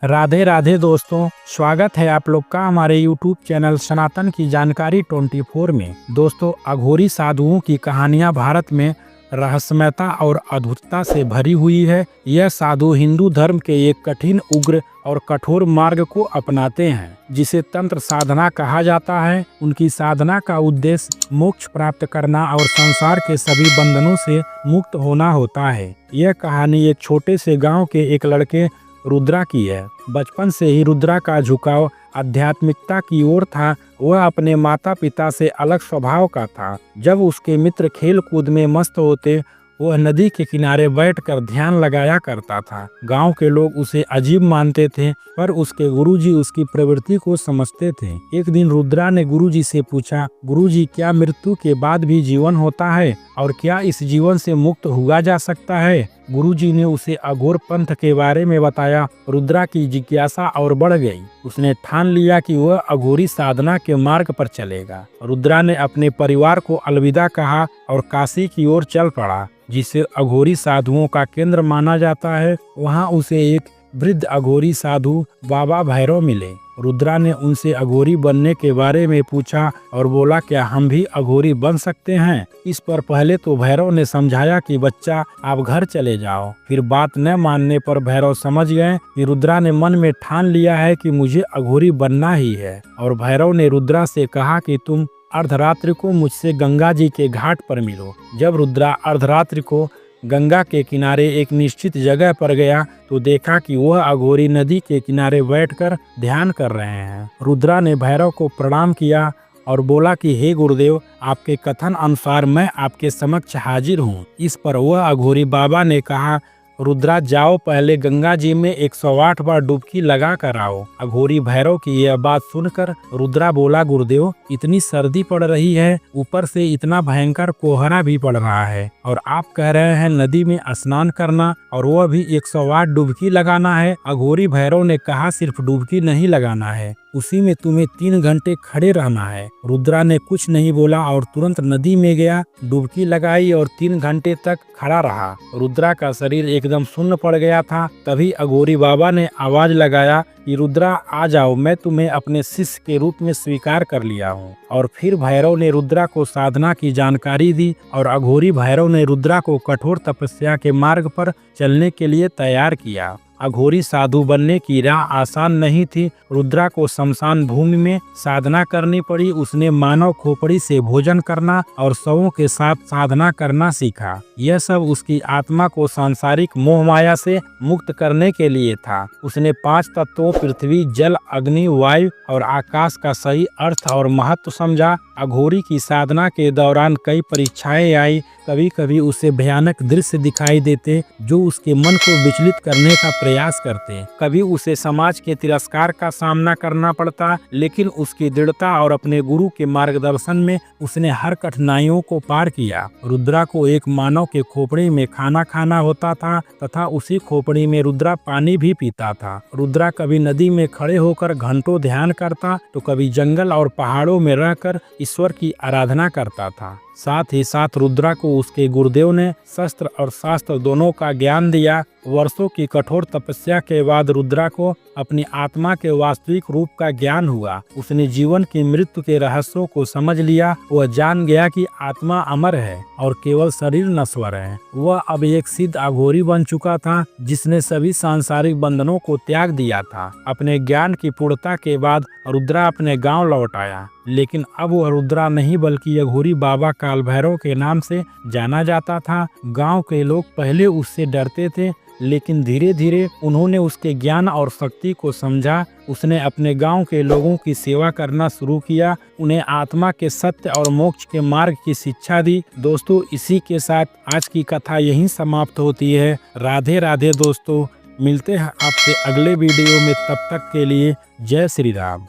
राधे राधे दोस्तों, स्वागत है आप लोग का हमारे YouTube चैनल सनातन की जानकारी 24 में। दोस्तों, अघोरी साधुओं की कहानियां भारत में रहस्यमयता और अद्भुतता से भरी हुई है। यह साधु हिंदू धर्म के एक कठिन, उग्र और कठोर मार्ग को अपनाते हैं, जिसे तंत्र साधना कहा जाता है। उनकी साधना का उद्देश्य मोक्ष प्राप्त करना और संसार के सभी बंधनों से मुक्त होना होता है। यह कहानी एक छोटे से गाँव के एक लड़के रुद्रा की है। बचपन से ही रुद्रा का झुकाव आध्यात्मिकता की ओर था। वह अपने माता पिता से अलग स्वभाव का था। जब उसके मित्र खेल कूद में मस्त होते, वह नदी के किनारे बैठकर ध्यान लगाया करता था। गांव के लोग उसे अजीब मानते थे, पर उसके गुरुजी उसकी प्रवृत्ति को समझते थे। एक दिन रुद्रा ने गुरुजी से पूछा, गुरुजी, क्या मृत्यु के बाद भी जीवन होता है और क्या इस जीवन से मुक्त हुआ जा सकता है? गुरुजी ने उसे अघोर पंथ के बारे में बताया। रुद्रा की जिज्ञासा और बढ़ गई। उसने ठान लिया कि वह अघोरी साधना के मार्ग पर चलेगा। रुद्रा ने अपने परिवार को अलविदा कहा और काशी की ओर चल पड़ा, जिसे अघोरी साधुओं का केंद्र माना जाता है। वहां उसे एक वृद्ध अघोरी साधु बाबा भैरव मिले। रुद्रा ने उनसे अघोरी बनने के बारे में पूछा और बोला, क्या हम भी अघोरी बन सकते हैं? इस पर पहले तो भैरव ने समझाया कि बच्चा, आप घर चले जाओ। फिर बात न मानने पर भैरव समझ गए कि रुद्रा ने मन में ठान लिया है कि मुझे अघोरी बनना ही है। और भैरव ने रुद्रा से कहा कि तुम अर्धरात्रि को मुझसे गंगा जी के घाट पर मिलो। जब रुद्रा अर्धरात्रि को गंगा के किनारे एक निश्चित जगह पर गया तो देखा कि वह अघोरी नदी के किनारे बैठकर ध्यान कर रहे हैं। रुद्रा ने भैरव को प्रणाम किया और बोला कि हे गुरुदेव, आपके कथन अनुसार मैं आपके समक्ष हाजिर हूँ। इस पर वह अघोरी बाबा ने कहा, रुद्रा, जाओ पहले गंगा जी में 108 बार डुबकी लगा कर आओ। अघोरी भैरव की यह बात सुनकर रुद्रा बोला, गुरुदेव, इतनी सर्दी पड़ रही है, ऊपर से इतना भयंकर कोहरा भी पड़ रहा है और आप कह रहे हैं नदी में स्नान करना और वह भी 108 डुबकी लगाना है। अघोरी भैरव ने कहा, सिर्फ डुबकी नहीं लगाना है, उसी में तुम्हें 3 घंटे खड़े रहना है। रुद्रा ने कुछ नहीं बोला और तुरंत नदी में गया, डुबकी लगाई और 3 घंटे तक खड़ा रहा। रुद्रा का शरीर एकदम सुन्न पड़ गया था। तभी अघोरी बाबा ने आवाज लगाया कि रुद्रा, आ जाओ, मैं तुम्हें अपने शिष्य के रूप में स्वीकार कर लिया हूँ। और फिर भैरव ने रुद्रा को साधना की जानकारी दी और अघोरी भैरव ने रुद्रा को कठोर तपस्या के मार्ग पर चलने के लिए तैयार किया। अघोरी साधु बनने की राह आसान नहीं थी। रुद्रा को शमशान भूमि में साधना करनी पड़ी। उसने मानव खोपड़ी से भोजन करना और शवों के साथ साधना करना सीखा। यह सब उसकी आत्मा को सांसारिक मोह माया से मुक्त करने के लिए था। उसने 5 तत्वों पृथ्वी, जल, अग्नि, वायु और आकाश का सही अर्थ और महत्व समझा। अघोरी की साधना के दौरान कई परीक्षाएं आई। कभी कभी उसे भयानक दृश्य दिखाई देते जो उसके मन को विचलित करने का प्रयास करते। कभी उसे समाज के तिरस्कार का सामना करना पड़ता, लेकिन उसकी दृढ़ता और अपने गुरु के मार्गदर्शन में उसने हर कठिनाइयों को पार किया। रुद्रा को एक मानव के खोपड़ी में खाना खाना होता था तथा उसी खोपड़ी में रुद्रा पानी भी पीता था। रुद्रा कभी नदी में खड़े होकर घंटों ध्यान करता तो कभी जंगल और पहाड़ों में रहकर ईश्वर की आराधना करता था। साथ ही साथ रुद्रा को उसके गुरुदेव ने शस्त्र और शास्त्र दोनों का ज्ञान दिया। वर्षों की कठोर तपस्या के बाद रुद्रा को अपनी आत्मा के वास्तविक रूप का ज्ञान हुआ। उसने जीवन की मृत्यु के रहस्यों को समझ लिया। वह जान गया कि आत्मा अमर है और केवल शरीर नश्वर है। वह अब एक सिद्ध अघोरी बन चुका था, जिसने सभी सांसारिक बंधनों को त्याग दिया था। अपने ज्ञान की पूर्णता के बाद रुद्रा अपने गांव लौट आया, लेकिन अब वह रुद्रा नहीं बल्कि अघोरी बाबा काल भैरव के नाम से जाना जाता था। गांव के लोग पहले उससे डरते थे, लेकिन धीरे धीरे उन्होंने उसके ज्ञान और शक्ति को समझा। उसने अपने गांव के लोगों की सेवा करना शुरू किया, उन्हें आत्मा के सत्य और मोक्ष के मार्ग की शिक्षा दी। दोस्तों, इसी के साथ आज की कथा यहीं समाप्त होती है। राधे राधे दोस्तों, मिलते हैं आपसे अगले वीडियो में। तब तक के लिए जय श्री राम।